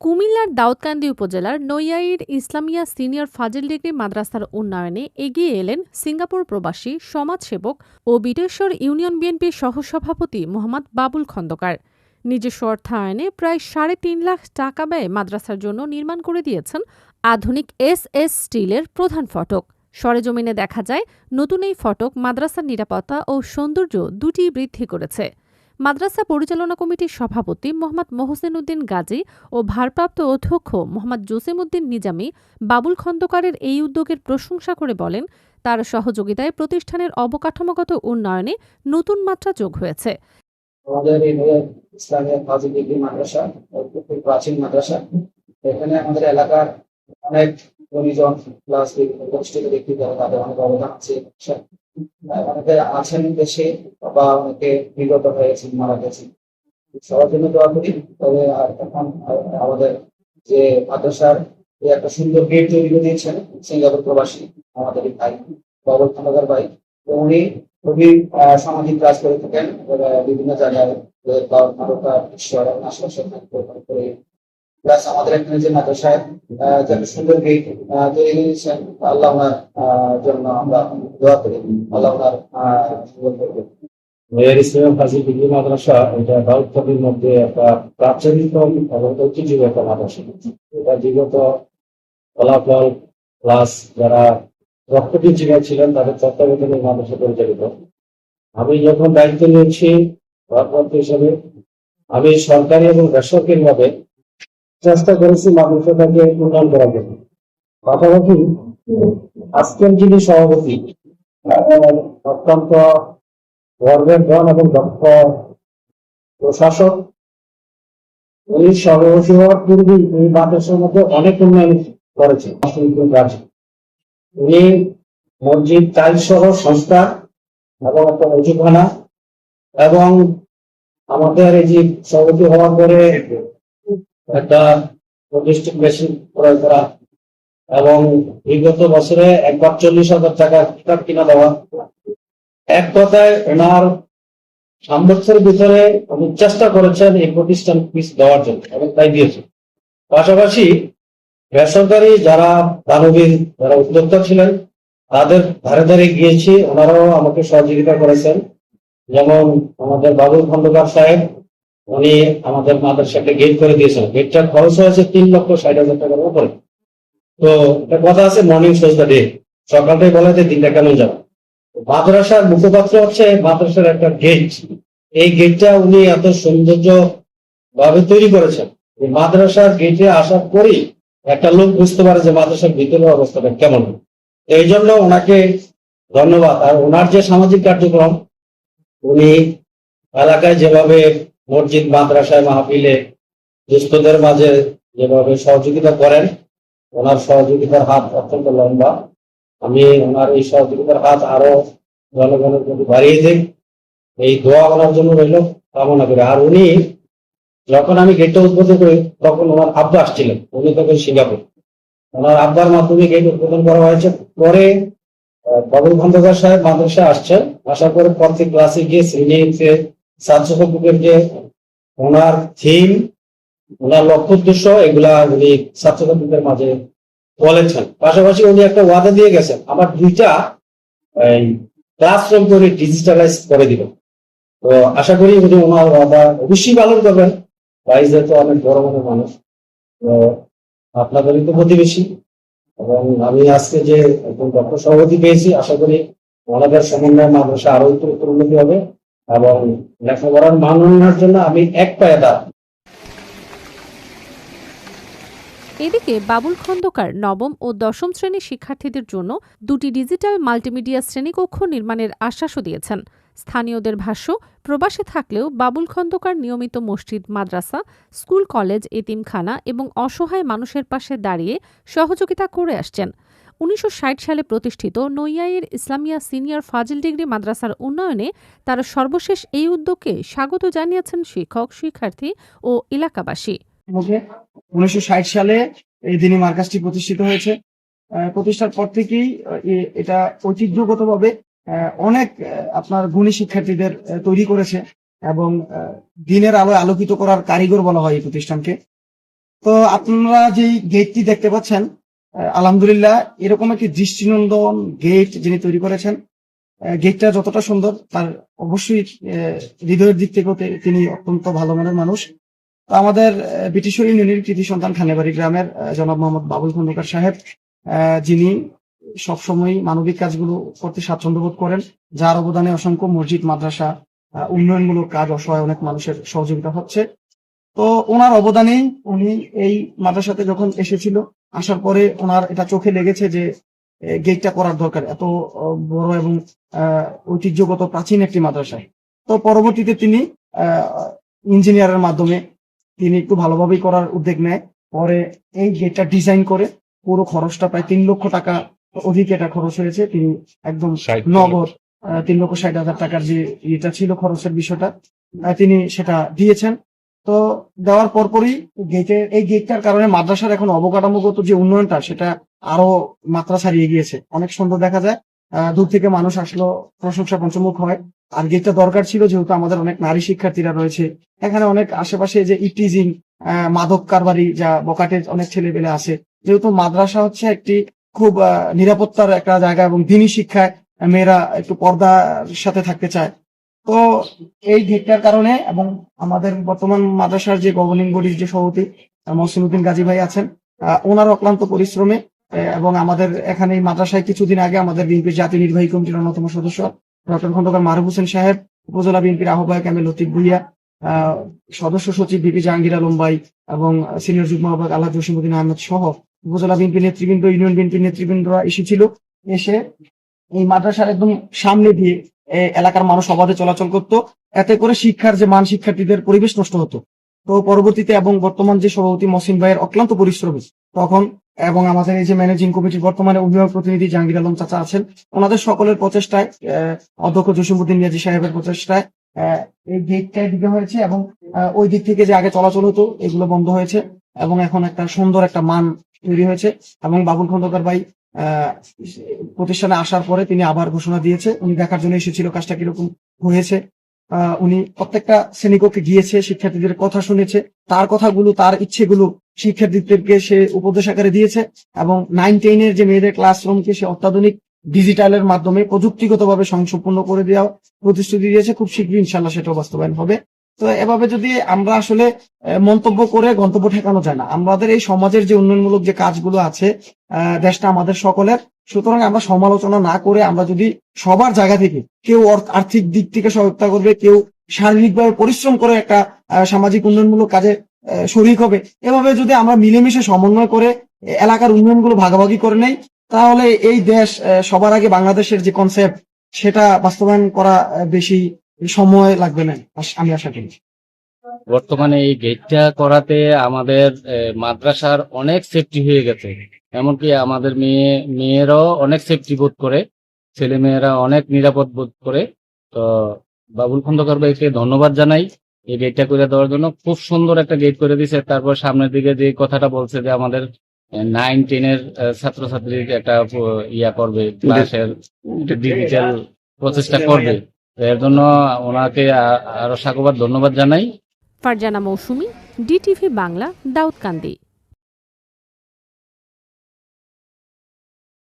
কুমিল্লার দাউদকান্দি উপজেলার নৈয়াইর ইসলামিয়া সিনিয়র ফাজিল ডিগ্রি মাদ্রাসার উন্নয়নে এগিয়ে এলেন সিঙ্গাপুর প্রবাসী সমাজসেবক ও বিটেশ্বর ইউনিয়ন বিএনপির সহসভাপতি মোহাম্মদ বাবুল খন্দকার। নিজস্ব অর্থায়নে প্রায় ৩.৫ লাখ টাকা ব্যয়ে মাদ্রাসার জন্য নির্মাণ করে দিয়েছেন আধুনিক এস স্টিলের প্রধান ফটক। সরেজমিনে দেখা যায়, নতুন এই ফটক মাদ্রাসার নিরাপত্তা ও সৌন্দর্য দুটিই বৃদ্ধি করেছে। মাদ্রাসা পরিচালনা কমিটির সভাপতি মোহাম্মদ মোহসেন উদ্দিন গাজী ও ভারপ্রাপ্ত অধ্যক্ষ মোহাম্মদ জসিম উদ্দিন নিজামী বাবুল খন্দকারের এই উদ্যোগের প্রশংসা করে বলেন, তার সহযোগিতায় প্রতিষ্ঠানের অবকাঠামোগত উন্নয়নে নতুন মাত্রা যোগ হয়েছে। আমাদের ইসলামিয়া ফাজিল ডিগ্রি মাদ্রাসা খুব প্রাচীন মাদ্রাসা। এখানে আমাদের এলাকার অনেক গুণীজন প্লাস প্রতিষ্ঠিত ব্যক্তিদের তাদের অনেক অবদান আছে। অনেকে আছেন দেশে বা অনেকে বিগত হয়েছেন, মারা গেছেন। সবার জন্য দোয়া করি। তবে এখন আমাদের যে মাদ্রাসার একটা সুন্দর গেট তৈরি করে দিয়েছেন সিঙ্গাপুর প্রবাসী আমাদের ভাই বাবুল খন্দকার ভাই। উনি খুবই সামাজিক কাজ করে থাকেন বিভিন্ন জায়গায়, আশেপাশে করে। প্লাস আমাদের এখানে যে মাদ্রাসায় যে একটা সুন্দর গেট তৈরি করেছেন, আল্লাহ ওনার জন্য আমরা দোয়া করি, আল্লাহ ওনার সুন্দর করবেন। ইসলামিয়া ফাজিল ডিগ্রি মাদ্রাসা এটা দাউদকান্দির মধ্যে একটা প্রাচীনতম এবং ঐতিহ্যবাহী একটা মাদ্রাসা। এটা বিগত ফলাফল প্লাস যারা রক্তবীর জীবন ছিলেন তাদের তত্ত্বাবধানে মাদ্রাসা পরিচালিত। আমি যখন দায়িত্ব নিয়েছি ভারপ্রাপ্ত হিসাবে, আমি সরকারি এবং বেসরকারি ভাবে চেষ্টা করেছি মাদ্রাসাটাকে উন্নয়ন করার জন্য। পাশাপাশি আজকের যিনি সভাপতি অত্যন্ত গর্বের ধন এবং দক্ষ প্রশাসক, উনি সভাপতি হওয়ার পূর্বেই এই মাদ্রাসার মধ্যে অনেক উন্নয়ন করেছে। উনি মসজিদ টাইলস সহ সংস্থা এবং একটা অজুখানা এবং আমাদের এই যে সভাপতি হওয়ার পরে একটা প্রতিষ্ঠিত মেশিন ক্রয় করা এবং বিগত বছরে একবার 40,000 টাকা কিতাব কিনা দেওয়া। এক কথায় ওনার সামর্থ্যের ভিতরে উনি চেষ্টা করেছেন এই প্রতিষ্ঠান পিস দেওয়ার জন্য এবং তাই দিয়েছে। পাশাপাশি বেসরকারি যারা দানবীর যারা উদ্যোক্তা ছিলেন তাদের ধারে ধারে গিয়েছি, ওনারাও আমাকে সহযোগিতা করেছেন। যেমন আমাদের বাবুল খন্দকার সাহেব, উনি আমাদের মাদ্রাসাকে গেট করে দিয়েছেন। গেটটার খরচ হয়েছে 3,60,000 টাকার উপরে। তো একটা কথা আছে, মর্নিং শোজ দ্য ডে, সকালটাই বলা যায় দিনটা কেমন যাবে। মাদ্রাসার মুখপাত্র হচ্ছে মাদ্রাসার একটা গেট। এই গেটটা উনি এত সৌন্দর্য ভাবে তৈরি করেছেন, মাদ্রাসার গেটে আসার পরেই একটা লোক বুঝতে পারে যে মাদ্রাসার ভিতরের অবস্থাটা কেমন। এই জন্য ওনাকে ধন্যবাদ। আর ওনার যে সামাজিক কার্যক্রম, উনি এলাকায় যেভাবে মসজিদ মাদ্রাসায় মাহফিলে দুস্থদের মাঝে যেভাবে সহযোগিতা করেন, ওনার সহযোগিতার হাত অত্যন্ত লম্বা। আমি ওনার এই সহযোগিতার হাত আরো জনগণের প্রতি বাড়িয়ে দিই, এই দোয়া ওনার জন্য রইল কামনা করে। আর উনি যখন আমি গেটটা উদ্বোধন করি তখন ওনার আব্বা আসছিলেন, উনি তখন সিঙ্গাপুর। ওনার আব্বার মাধ্যমে গেট উদ্বোধন করা হয়েছে। পরে বাবুল খন্দকার সাহেব মাদ্রাসায় আসছেন, আসার পরে প্রত্যেক ক্লাসে গিয়ে শ্রেণীতে ছাত্রছাত্রীদের যে ওনার থিম, ওনার লক্ষ্য উদ্দেশ্য এগুলা উনি ছাত্রছাত্রীদের মাঝে বলেছেন। পাশাপাশি উনি একটা ওয়াদা দিয়ে গেছেন, আমার 2টা ক্লাসরুম করে ডিজিটালাইজ করে দিল। তো আশা করি উনি ওনার ওয়াদা অবশ্যই পালন করবেন। ভাই যেহেতু অনেক বড় মনের মানুষ, তো আপনাদেরই তো প্রতিবেশী, এবং আমি আজকে যে একজন দক্ষ সভাপতি পেয়েছি, আশা করি ওনাদের সমন্বয়ে মাদ্রাসা আরো উত্তর উন্নতি হবে এবং লেখাপড়ার মান উন্নয়নের জন্য আমি এক পায়ে দাঁড়াবো। এদিকে বাবুল খন্দকার নবম ও দশম শ্রেণীর শিক্ষার্থীদের জন্য 2টি ডিজিটাল মাল্টিমিডিয়া শ্রেণীকক্ষ নির্মাণের আশ্বাসও দিয়েছেন। স্থানীয়দের ভাষ্য, প্রবাসে থাকলেও বাবুল খন্দকার নিয়মিত মসজিদ, মাদ্রাসা, স্কুল, কলেজ, এতিমখানা এবং অসহায় মানুষের পাশে দাঁড়িয়ে সহযোগিতা করে আসছেন। 1960 সালে প্রতিষ্ঠিত নৈয়াইর ইসলামিয়া সিনিয়র ফাজিল ডিগ্রি মাদ্রাসার উন্নয়নে তারা সর্বশেষ এই উদ্যোগকে স্বাগত জানিয়েছেন শিক্ষক, শিক্ষার্থী ও এলাকাবাসী। 1960 সালে এই দিনী মার্কাজটি প্রতিষ্ঠিত হয়েছে। প্রতিষ্ঠার পর থেকেই এটা ঐতিহ্যগতভাবে অনেক আপনার গুণী শিক্ষার্থীদের তৈরি করেছে এবং দিনের আলোয় আলোকিত করার কারিগর বলা হয় এই প্রতিষ্ঠানকে। তো আপনারা যে গেটটি দেখতে পাচ্ছেন, আলহামদুলিল্লাহ এরকম একটি দৃষ্টিনন্দন গেট যিনি তৈরি করেছেন, গেটটা যতটা সুন্দর তার অবশ্যই হৃদয়ের দিক থেকেও তিনি অত্যন্ত ভালো মনের মানুষ। তো আমাদের ব্রিটিশর ইউনিয়নের কৃতি সন্তান খানেবাড়ি গ্রামের জনাব মোহাম্মদ বাবুল খন্দকার সাহেব, যিনি সবসময় মানবিক কাজগুলো করতে স্বাচ্ছন্দ্য বোধ করেন, যার অবদানে অসংখ্য মসজিদ মাদ্রাসা উন্নয়নমূলক কাজ, অসহায় অনেক মানুষের সহযোগিতা হচ্ছে। তো ওনার অবদানেই উনি এই মাদ্রাসাতে যখন এসেছিল, আসার পরে ওনার এটা চোখে লেগেছে যে গেটটা করার দরকার, এত বড় এবং ঐতিহ্যগত প্রাচীন একটি মাদ্রাসায়। তো পরবর্তীতে তিনি ইঞ্জিনিয়ারের মাধ্যমে তিনি একটু ভালোভাবেই করার উদ্যোগ নেয়। পরে এই গেটটা ডিজাইন করে পুরো খরচটা প্রায় 3 লক্ষ টাকা অধিক এটা খরচ হয়েছে। তিনি একদম নগদ 3,60,000 টাকার যে এটা ছিল খরচের বিষয়টা, তিনি সেটা দিয়েছেন। তো দেওয়ার পরপরই এই গেটটার কারণে মাদ্রাসার এখন অবকাঠামোগত যে উন্নয়নটা সেটা আরো মাত্রা ছাড়িয়ে গিয়েছে, অনেক সুন্দর দেখা যায়। দূর থেকে মানুষ আসলো, প্রশংসা পঞ্চমুখ হয়। আর গেটটা দরকার ছিল যেহেতু আমাদের অনেক নারী শিক্ষার্থীরা রয়েছে এখানে, অনেক আশেপাশে যে ইটিজিং মাদক কারবারি যা বকাটের অনেক ছেলেপেলে আছে, যেহেতু মাদ্রাসা হচ্ছে একটি খুব নিরাপত্তার একটা জায়গা এবং দিনী শিক্ষায় মেয়েরা একটু পর্দার সাথে থাকতে চায়। তো এই গেটটার কারণে এবং আমাদের বর্তমান মাদ্রাসার যে গভর্নিং বডির যে সভাপতি মহসিন গাজী ভাই আছেন, ওনার অক্লান্ত পরিশ্রমে এবং আমাদের এখানে এই মাদ্রাসায় কিছুদিন আগে আমাদের বিএনপির জাতীয় নির্বাহী কমিটির অন্যতম সদস্য ডক্টর খন্দকার মারুফ হোসেন সাহেব, উপজেলা বিএনপির আহ্বায়ক এম এ লতিফ ভুইয়া, সদস্য সচিব বিপি জাহাঙ্গীর আলম ভাই এবং সিনিয়র যুগ্ম আহ্বায়ক আল্লাহ জসিমউদ্দিন আহমেদ সহ উপজেলা বিএনপি নেতৃবৃন্দ, ইউনিয়ন বিএনপির নেতৃবৃন্দরা এসেছিল। এসে এই মাদ্রাসার একদম সামনে দিয়ে এলাকার মানুষ অবাধে চলাচল করত, এতে করে শিক্ষার যে মান, শিক্ষার্থীদের পরিবেশ নষ্ট হতো। তো পরবর্তীতে এবং বর্তমান যে সভাপতি মহসিন ভাইয়ের অক্লান্ত পরিশ্রমী তখন, এবং আমাদের এই যে ম্যানেজিং কমিটির বর্তমানে অভিভাবক প্রতিনিধি জাহাঙ্গীর আলম চাচা আছেন, ওনাদের সকলের প্রচেষ্টায়, অধ্যক্ষ জসিমউদ্দিন নিয়াজি সাহেবের প্রচেষ্টায় এই গেটটা দিকে হয়েছে এবং ওই দিক থেকে যে আগে চলাচল হতো এগুলো বন্ধ হয়েছে এবং এখন একটা সুন্দর একটা মান তৈরি হয়েছে। এবং বাবুল খন্দকার ভাই প্রতিষ্ঠানে আসার পরে তিনি আবার ঘোষণা দিয়েছে, উনি দেখার জন্য এসেছিল কাজটা কিরকম হয়েছে। উনি প্রত্যেকটা শ্রেণীকক্ষে গিয়েছে, শিক্ষার্থীদের কথা শুনেছে, তার কথাগুলো, তার ইচ্ছেগুলো শিক্ষার্থীদেরকে সে উপদেশ আকারে দিয়েছে এবং 9-10 যে মেয়েদের ক্লাসরুমকে সে অত্যাধুনিক ডিজিটালের মাধ্যমে প্রযুক্তিগতভাবে সংসম্পূর্ণ করে দেওয়া প্রতিশ্রুতি দিয়েছে। খুব শীঘ্রই ইনশাল্লাহ সেটা বাস্তবায়ন হবে। তো এভাবে যদি আমরা আসলে মন্তব্য করে গন্তব্য ঠেকানো যায় না, আমাদের এই সমাজের যে উন্নয়নমূলক যে কাজগুলো আছে, দেশটা আমাদের সকলের, সুতরাং আমরা সমালোচনা না করে আমরা যদি সবার জায়গা থেকে, কেউ আর্থিক দিক থেকে সহায়তা করবে, কেউ শারীরিকভাবে পরিশ্রম করে একটা সামাজিক উন্নয়নমূলক কাজে শরিক হবে, এভাবে যদি আমরা মিলেমিশে সমন্বয় করে এলাকার উন্নয়নগুলো ভাগাভাগি করে নেই, তাহলে এই দেশ সবার আগে বাংলাদেশের যে কনসেপ্ট সেটা বাস্তবায়ন করা বেশি সময় লাগবে না, আমি আশা করি। বর্তমানে এই গেটটা করাতে আমাদের মাদ্রাসার অনেক সেফটি হয়ে গেছে, এমনকি আমাদের মেয়েরাও অনেক সেফটি বোধ করে, ছেলে মেয়েরা অনেক নিরাপদ বোধ করে। তো বাবুল খন্দকার ভাইকে ধন্যবাদ জানাই এই গেটটা করে দেওয়ার জন্য। খুব সুন্দর একটা গেট করে দিয়েছে। তারপর সামনের দিকে যে কথাটা বলছে যে আমাদের 9-10 ছাত্রছাত্রীর একটা ইয়া করবে, ক্লাসের ডিজিটাল প্রচেষ্টা করবে, এর জন্য ওনাকে আরো সাধুবাদ ধন্যবাদ জানাই। ফারজানা মৌসুমী, ডিটিভি বাংলা, দাউদকান্দি।